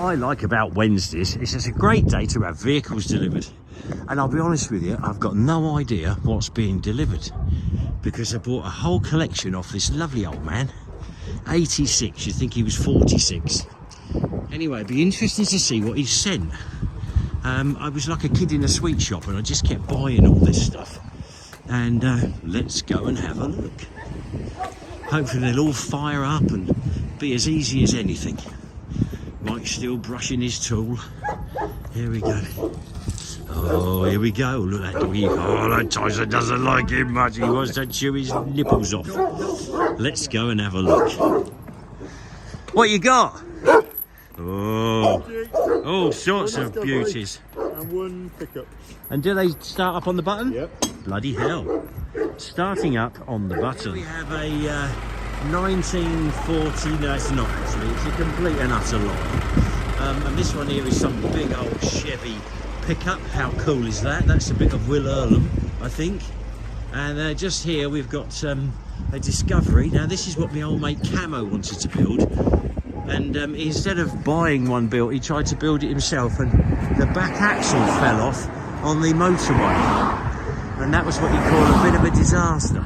I like about Wednesdays is it's a great day to have vehicles delivered. And I'll be honest with you, I've got no idea what's being delivered because I bought a whole collection off this lovely old man. 86, you'd think he was 46. Anyway, it'd be interesting to see what he's sent. I was like a kid in a sweet shop and I just kept buying all this stuff. And let's go and have a look. Hopefully they'll all fire up and be as easy as anything. Mike's still brushing his tool. Here we go. Oh, here we go. Look at that doggy. Oh, that Tyson doesn't like him much. He wants to chew his nipples off. Let's go and have a look. What you got? Oh, all sorts of beauties. And one pickup. And do they start up on the button? Yep. Bloody hell. Starting up on the button. We have a 1940, no it's not actually, it's a complete and utter lie. And this one here is some big old Chevy pickup. How cool is that? That's a bit of Will Earlham, I think. And just here we've got a Discovery. Now this is what my old mate Camo wanted to build. And instead of buying one built, he tried to build it himself and the back axle fell off on the motorway. And that was what you call a bit of a disaster.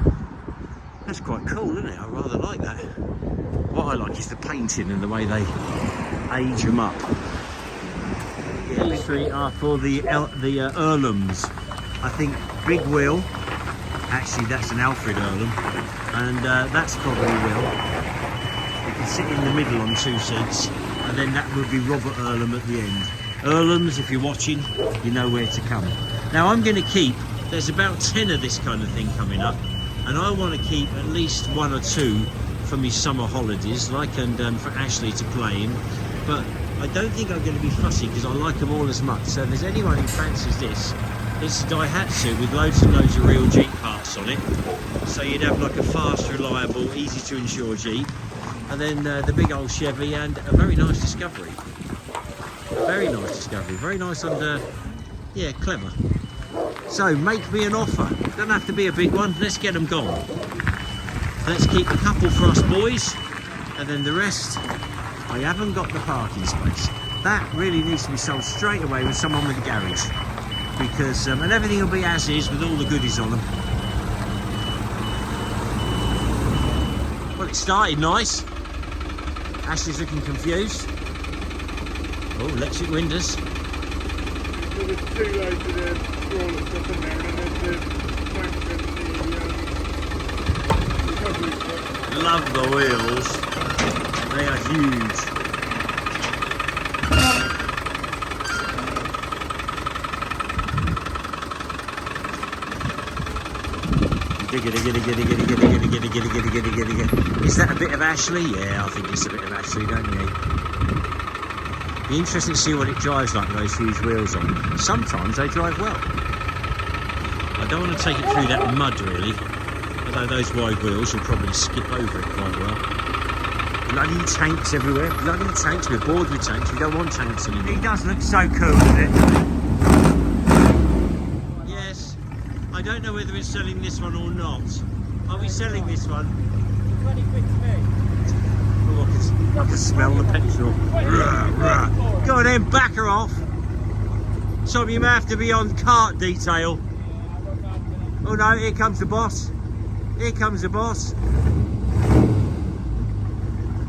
That's quite cool, isn't it? I rather like that. What I like is the painting and the way they age them up. These three are for the Earlhams. I think Big Will, actually that's an Alfred Earlham, and that's probably Will. You can sit in the middle on 2 seats, and then that would be Robert Earlham at the end. Earlhams, if you're watching, you know where to come. Now I'm going to keep, there's about 10 of this kind of thing coming up, and I want to keep at least 1 or 2 for me summer holidays, like and for Ashley to play in. But I don't think I'm going to be fussy because I like them all as much. So if there's anyone who fancies this, it's a Daihatsu with loads and loads of real Jeep parts on it. So you'd have like a fast, reliable, easy to insure Jeep. And then the big old Chevy and a very nice Discovery. Very nice Discovery. Very nice and, yeah, clever. So make me an offer. Doesn't have to be a big one. Let's get them gone. Let's keep a couple for us boys. And then the rest, I haven't got the parking space. That really needs to be sold straight away with someone with a garage. Because, and everything will be as is with all the goodies on them. Well, it started nice. Ashley's looking confused. Oh, electric windows. There was 2 loads of the crawler stuff in there, and then there's the tanks and the recovery stuff. Love the wheels. They are huge. Is that a bit of Ashley? Yeah, I think it's a bit of Ashley, don't you? Be interesting to see what it drives like with those huge wheels on. Sometimes they drive well. I don't want to take it through that mud really, although those wide wheels will probably skip over it quite well. Bloody tanks everywhere. Bloody tanks. We're bored with tanks. We don't want tanks anymore. It does look so cool, doesn't it? Yes. I don't know whether we're selling this one or not. Are we selling this one? 20 quid to me. Oh, I can smell the petrol. Go on then, back her off. So you may have to be on cart detail. Oh no, here comes the boss. Here comes the boss.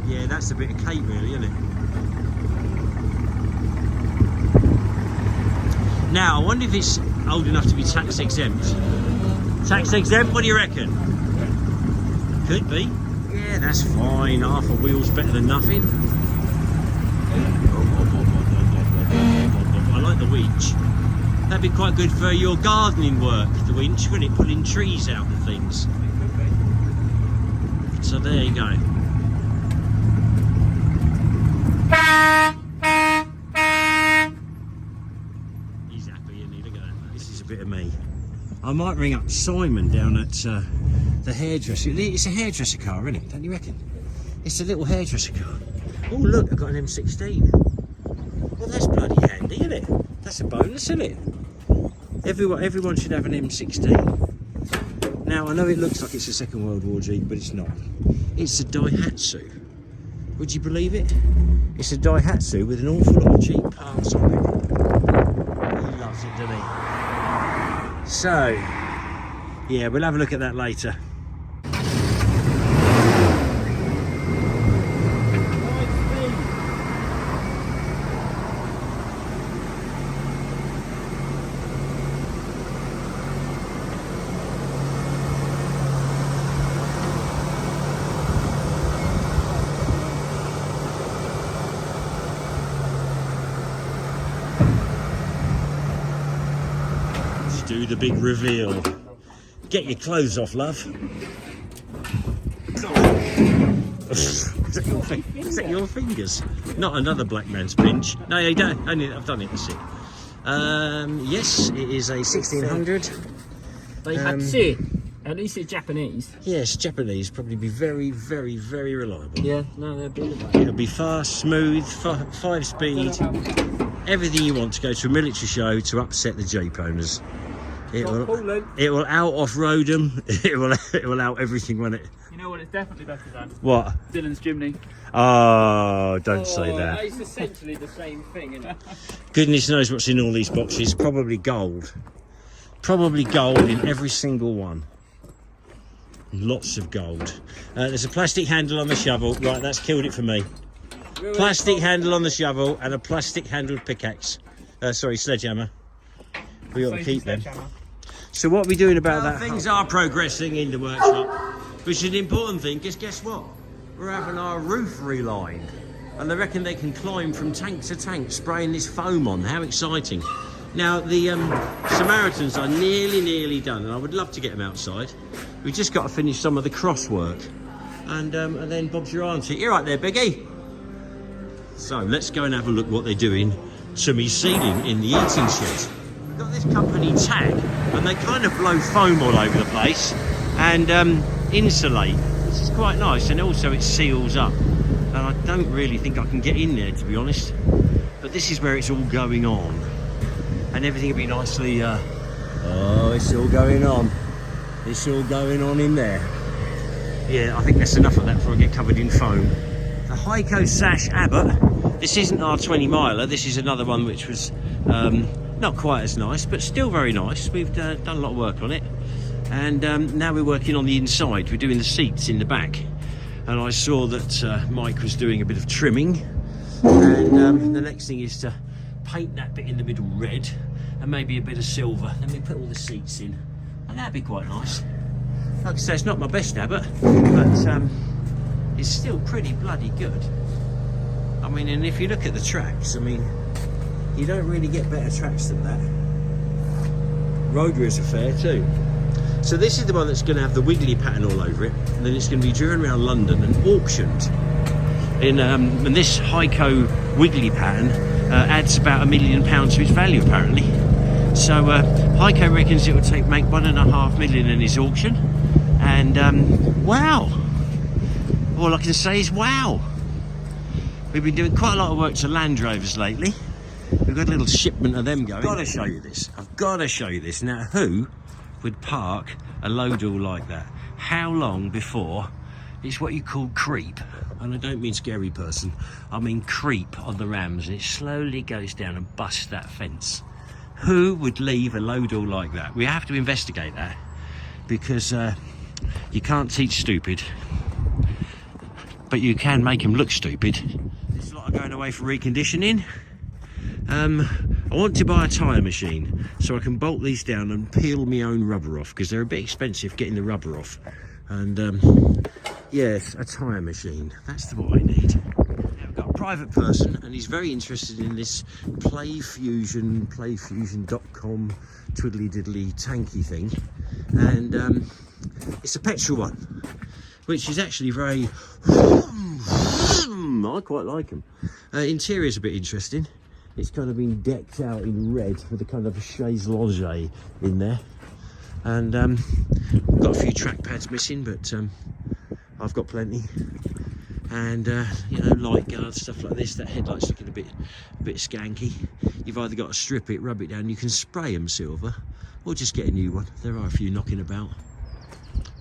Yeah, that's a bit of cake really, isn't it? Now, I wonder if it's old enough to be tax exempt. Tax exempt, what do you reckon? Could be. Yeah, that's fine. Half a wheel's better than nothing. I like the winch. That'd be quite good for your gardening work, the winch, wouldn't it? Pulling trees out and things. So there you go. He's happy, isn't he? Look at that. This is a bit of me. I might ring up Simon down at the hairdresser. It's a hairdresser car, isn't it? Don't you reckon? It's a little hairdresser car. Oh look, I've got an M16. Well, that's bloody handy, isn't it? That's a bonus, isn't it? Everyone should have an M16. Now, I know it looks like it's a Second World War Jeep, but it's not. It's a Daihatsu Would you believe it? It's a Daihatsu with an awful lot of cheap parts on it. He loves it, doesn't he? So, yeah, we'll have a look at that later. Do the big reveal. Get your clothes off, love. Is that your fingers? Not another black man's pinch. No, you don't. I've done it. That's it. Yes, it is a 1600. Daihatsu. At least it's Japanese. Yes, Japanese. Probably be very, very, very reliable. Yeah, no, they're brilliant. It'll be fast, smooth, 5-speed. Everything you want to go to a military show to upset the Jeep owners. It will out off-road them. It will out everything, won't it? You know what? It's definitely better than What? Dylan's chimney. Oh, don't say that. It's essentially the same thing, isn't it? Goodness knows what's in all these boxes. Probably gold. Probably gold in every single one. Lots of gold. There's a plastic handle on the shovel. Right, that's killed it for me. Plastic handle on the shovel and a plastic handled pickaxe. Sorry, sledgehammer. We ought to keep them. So what are we doing about that? Things are progressing in the workshop, which is an important thing, because guess what? We're having our roof relined. And they reckon they can climb from tank to tank, spraying this foam on. How exciting. Now, the Samaritans are nearly done, and I would love to get them outside. We've just got to finish some of the cross work. And then Bob's your auntie. You're right there, Biggie. So let's go and have a look what they're doing to me ceiling in the eating shed. We've got this company tag, and they kind of blow foam all over the place and insulate, which is quite nice, and also it seals up. And I don't really think I can get in there, to be honest. But this is where it's all going on. And everything will be nicely, oh, it's all going on. It's all going on in there. Yeah, I think that's enough of that before I get covered in foam. The Heiko Sash Abbott. This isn't our 20 miler. This is another one which was not quite as nice, but still very nice. We've done a lot of work on it. And now we're working on the inside. We're doing the seats in the back. And I saw that Mike was doing a bit of trimming. And the next thing is to paint that bit in the middle red and maybe a bit of silver. Then we put all the seats in. And that'd be quite nice. Like I say, it's not my best Abbott, but it's still pretty bloody good. I mean, and if you look at the tracks, I mean, you don't really get better tracks than that. Road rears are fair too. So this is the one that's going to have the wiggly pattern all over it, and then it's going to be driven around London and auctioned. And this Heiko wiggly pattern adds about £1 million to its value apparently. So Heiko reckons it will make £1.5 million in his auction, and wow! All I can say is wow. We've been doing quite a lot of work to Land Rovers lately. We've got a little shipment of them going. I've got to show you this. I've got to show you this. Now, who would park a load-all like that? How long before it's what you call creep? And I don't mean scary person. I mean creep on the rams. And it slowly goes down and busts that fence. Who would leave a load-all like that? We have to investigate that, because you can't teach stupid, but you can make them look stupid. This lot are going away for reconditioning. I want to buy a tyre machine so I can bolt these down and peel my own rubber off, because they're a bit expensive getting the rubber off. And yes, a tyre machine, that's what I need. Now, I've got a private person and he's very interested in this playfusion.com twiddly diddly tanky thing, and it's a petrol one, which is actually very I quite like them. Interior's a bit interesting. It's kind of been decked out in red with a kind of a chaise lounge in there, and we've got a few track pads missing, but I've got plenty. And you know, light guards, stuff like this. That headlight's looking a bit skanky. You've either got to strip it, rub it down. You can spray them silver, or just get a new one. There are a few knocking about.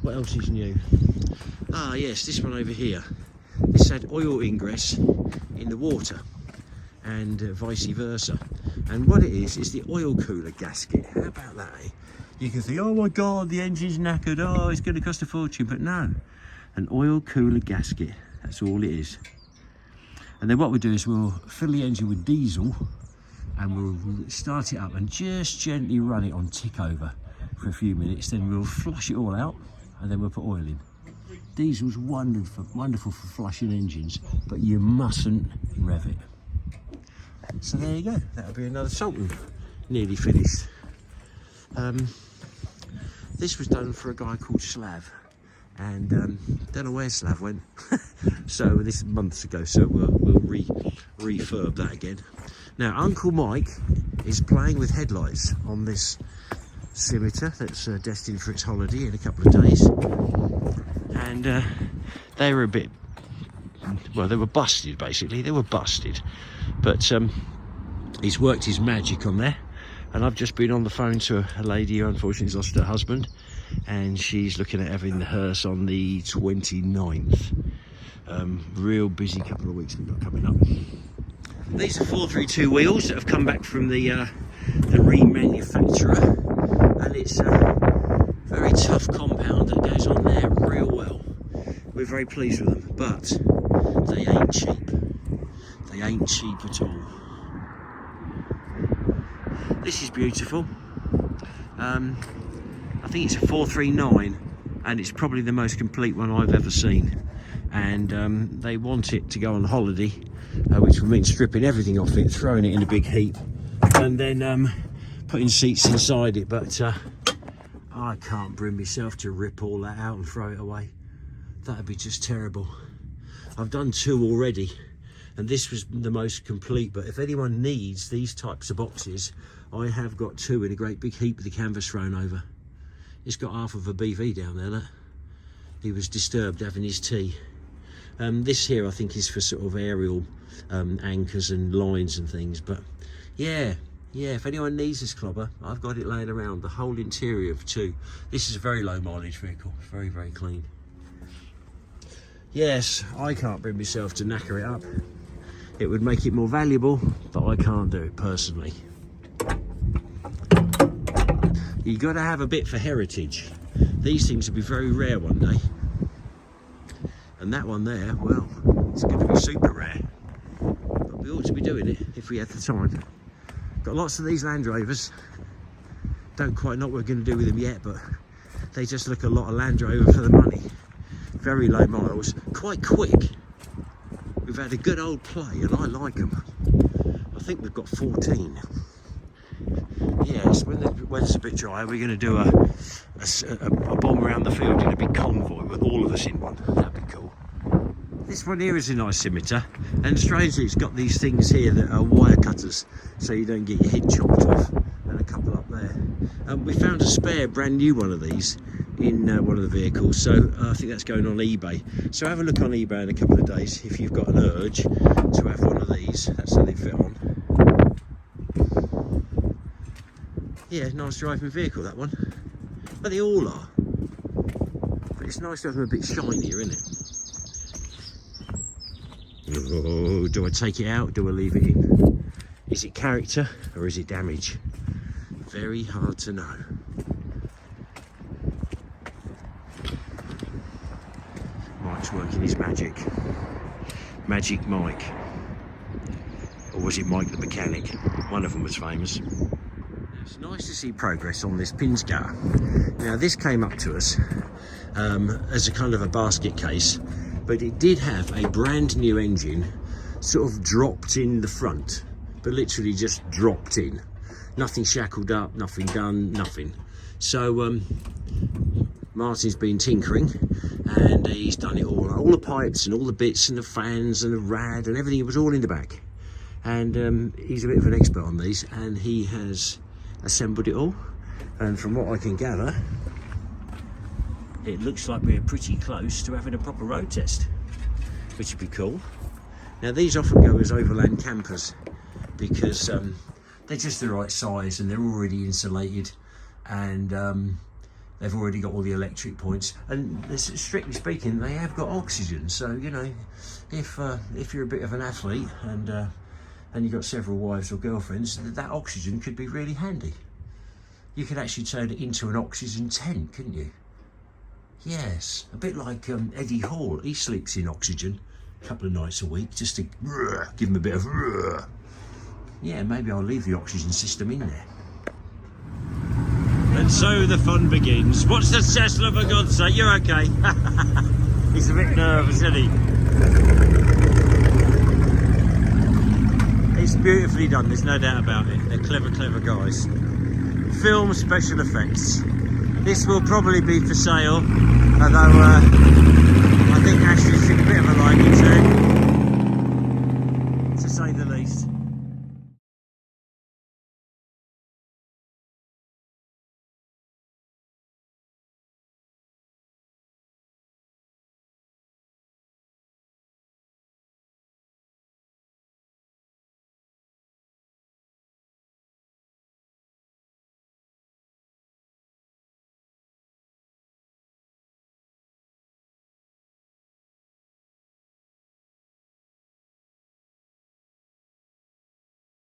What else is new? Ah, yes, this one over here. this had oil ingress in the water, and vice versa. And what it is the oil cooler gasket. How about that, eh? You can think, oh my god, the engine's knackered, oh, it's going to cost a fortune. But no, an oil cooler gasket, that's all it is. And then what we'll do is we'll fill the engine with diesel, and we'll start it up and just gently run it on tick over for a few minutes. Then we'll flush it all out, and then we'll put oil in. Diesel's wonderful for flushing engines, but you mustn't rev it. So there you go, that'll be another salt room, nearly finished. This was done for a guy called Slav, and don't know where Slav went. So this is months ago, so we'll refurb that again. Now Uncle Mike is playing with headlights on this scimitar that's destined for its holiday in a couple of days, and they were a bit, well, they were busted basically. They were busted, but he's worked his magic on there. And I've just been on the phone to a lady who unfortunately has lost her husband, and she's looking at having the hearse on the 29th. Real busy couple of weeks we've got coming up. These are 432 wheels that have come back from the remanufacturer, and it's a very tough compound that goes on there real well. We're very pleased with them, but they ain't cheap. They ain't cheap at all. This is beautiful. I think it's a 439, and it's probably the most complete one I've ever seen. And they want it to go on holiday, which will mean stripping everything off it, throwing it in a big heap, and then putting seats inside it. But I can't bring myself to rip all that out and throw it away. That'd be just terrible. I've done 2 already, and this was the most complete. But if anyone needs these types of boxes, I have got 2 in a great big heap with the canvas thrown over. It's got half of a BV down there, that. He was disturbed having his tea. This here I think is for sort of aerial anchors and lines and things. But yeah, if anyone needs this clobber, I've got it laying around, the whole interior of 2. This is a very low mileage vehicle, very, very clean. Yes, I can't bring myself to knacker it up. It would make it more valuable, but I can't do it personally. You've got to have a bit for heritage. These things will be very rare one day. And that one there, well, it's going to be super rare. But we ought to be doing it if we had the time. Got lots of these Land Rovers. Don't quite know what we're going to do with them yet, but they just look a lot of Land Rover for the money. Very low miles, quite quick. We've had a good old play, and I like them. I think we've got 14. Yes, when the weather's a bit dry, we're going to do a bomb around the field in a big convoy with all of us in one. That'd be cool. This one here is a nice scimitar, and strangely it's got these things here that are wire cutters, so you don't get your head chopped off, and a couple up there. We found a spare brand new one of these in one of the vehicles, so I think that's going on eBay. So have a look on eBay in a couple of days if you've got an urge to have one of these. That's how they fit on. Yeah, nice driving vehicle, that one. But they all are. But it's nice to have them a bit shinier, isn't it? Oh, do I take it out? Do I leave it in? Is it character or is it damage? Very hard to know. Mike's working his magic. Magic Mike. Or was it Mike the mechanic? One of them was famous. It's nice to see progress on this Pinzgauer. Now this came up to us as a kind of a basket case, but it did have a brand new engine sort of dropped in the front, but literally just dropped in. Nothing shackled up, nothing done, nothing. So Martin's been tinkering, and he's done it all the pipes and all the bits and the fans and the rad and everything. It was all in the back, and he's a bit of an expert on these, and he has assembled it all. And from what I can gather, it looks like we're pretty close to having a proper road test, which would be cool. Now these often go as overland campers because they're just the right size and they're already insulated, and they've already got all the electric points, and strictly speaking, they have got oxygen. So you know, if you're a bit of an athlete and you've got several wives or girlfriends, that oxygen could be really handy. You could actually turn it into an oxygen tent, couldn't you? Yes, a bit like Eddie Hall. He sleeps in oxygen a couple of nights a week just to give him a bit of. Yeah, maybe I'll leave the oxygen system in there. And so the fun begins. What's the Tesla, for God's sake? You're okay. He's a bit nervous, isn't he? It's beautifully done, there's no doubt about it. They're clever, clever guys. Film special effects. This will probably be for sale, although I think Ashley's in a bit of a liking to say the least.